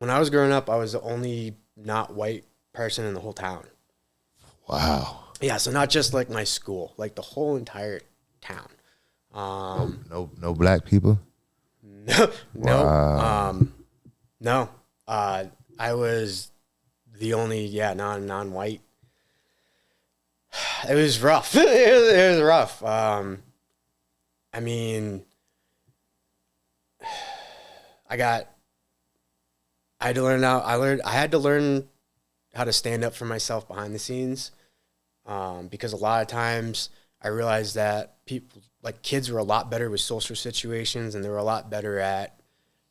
when I was growing up, I was the only not white person in the whole town. Wow. Yeah, so not just like my school, like the whole entire town. No black people. No, no, Wow. no. I was the only, non-white. It was rough. It was rough. I mean, I got, I had to learn out. I had to learn how to stand up for myself behind the scenes, because a lot of times I realized that people, like kids, were a lot better with social situations, and they were a lot better at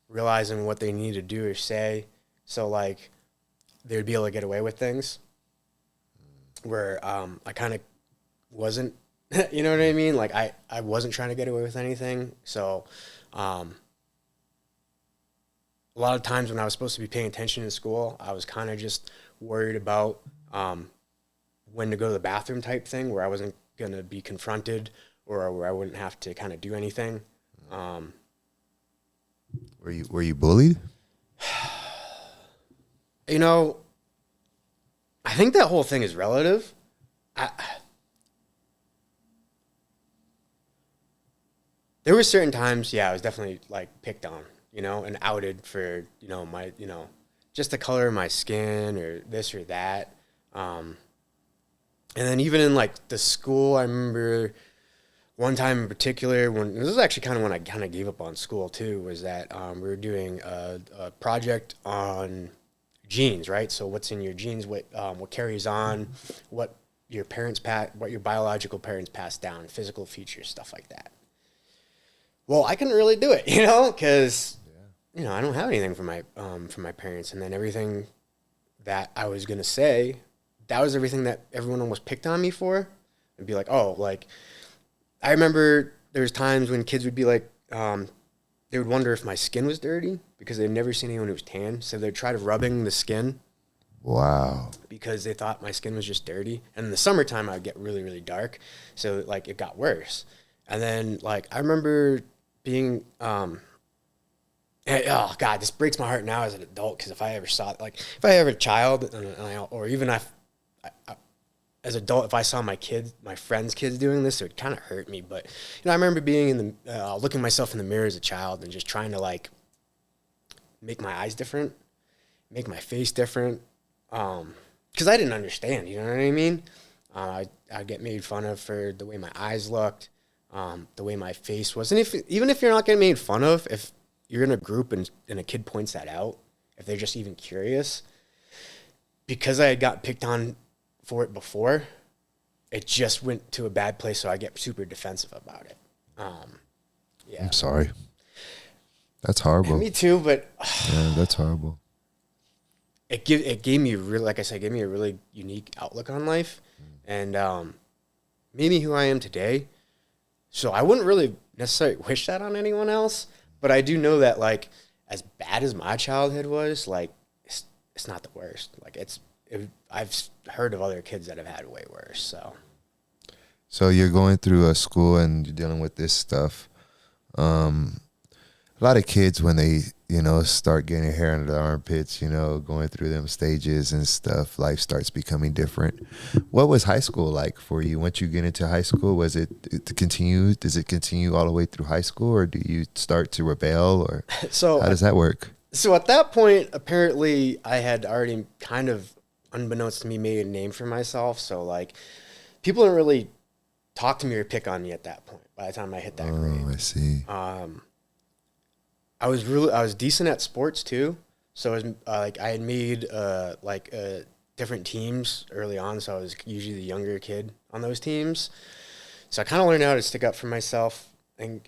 realizing what they need to do or say. So like they would be able to get away with things where I kind of wasn't. You know what I mean? Like I wasn't trying to get away with anything. So um, a lot of times when I was supposed to be paying attention in school, I was kind of just worried about when to go to the bathroom type thing, where I wasn't going to be confronted or where I wouldn't have to kind of do anything. Um, Were you bullied? you know, I think that whole thing is relative. I, there were certain times, yeah, I was definitely like picked on, and outed for, my, just the color of my skin or this or that. And then even in like the school, I remember one time in particular when this is actually kind of when I kind of gave up on school too, was that we were doing a project on genes, right? So what's in your genes, what carries on, what what your biological parents pass down, physical features, stuff like that. Well, I couldn't really do it, because I don't have anything from my parents, and then everything that I was gonna say, that was everything that everyone almost picked on me for, and be like, oh, like I remember there was times when kids would be like, they would wonder if my skin was dirty because they'd never seen anyone who was tan, so they'd try to rubbing the skin Wow. because they thought my skin was just dirty. And in the summertime, I'd get really, really dark, so like it got worse. And then like I remember being oh god, this breaks my heart now as an adult, because if I ever saw, like, if I ever a child, or even as an adult, if I saw my friends' kids doing this, it would kind of hurt me. But I remember being in the looking myself in the mirror as a child and just trying to like make my eyes different, make my face different, because I didn't understand. You know what I mean? I'd get made fun of for the way my eyes looked, the way my face was, and even if you're not getting made fun of, if you're in a group and a kid points that out, if they're just even curious, because I had got picked on for it before, it just went to a bad place, so I get super defensive about it. Yeah. I'm sorry. That's horrible. Me too, but Yeah, that's horrible. it gave me really, like I said, gave me a really unique outlook on life, and made me who I am today. So I wouldn't really necessarily wish that on anyone else, but I do know that, like, as bad as my childhood was, like, it's not the worst. Like, I've heard of other kids that have had way worse. So you're going through a school and you're dealing with this stuff. A lot of kids, when they, start getting hair under their armpits, going through them stages and stuff, life starts becoming different. What was high school like for you? Once you get into high school, was it to continue? Does it continue all the way through high school, or do you start to rebel, or So how does that work? So at that point, apparently, I had already kind of, unbeknownst to me, made a name for myself. So like, people didn't really talk to me or pick on me at that point. By the time I hit that grade, I see. I was decent at sports too. So it was, like I had made different teams early on. So I was usually the younger kid on those teams. So I kind of learned how to stick up for myself and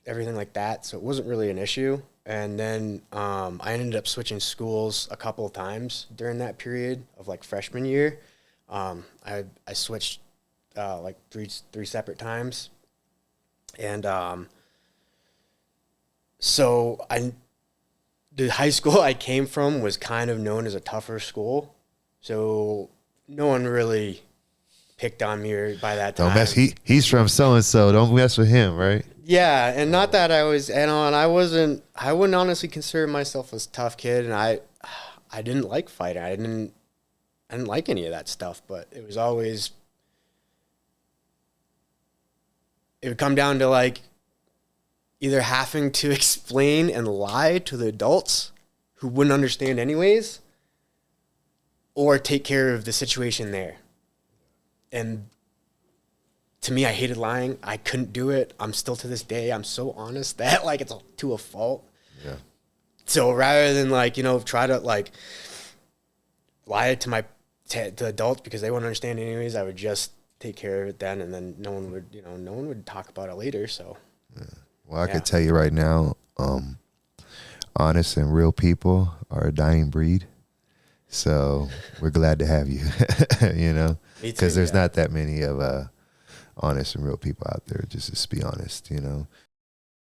everything like that. So it wasn't really an issue. And then I ended up switching schools a couple of times during that period of like freshman year. I switched like three separate times, and so the high school I came from was kind of known as a tougher school, so no one really picked on me by that time. Don't mess. He's from so and so. Don't mess with him, right? Yeah, and not that I was, and I wouldn't honestly consider myself a tough kid, and I didn't like fighting. I didn't like any of that stuff, but it was always, it would come down to like either having to explain and lie to the adults who wouldn't understand anyways, or take care of the situation there. And to me, I hated lying. I couldn't do it. I'm still to this day, I'm so honest that like it's to a fault. Yeah. So rather than like, try to like lie to adults because they wouldn't understand anyways, I would just take care of it then, and then no one would talk about it later. So, well, I could tell you right now, honest and real people are a dying breed. So we're glad to have you, because there's not that many of honest and real people out there. Just be honest,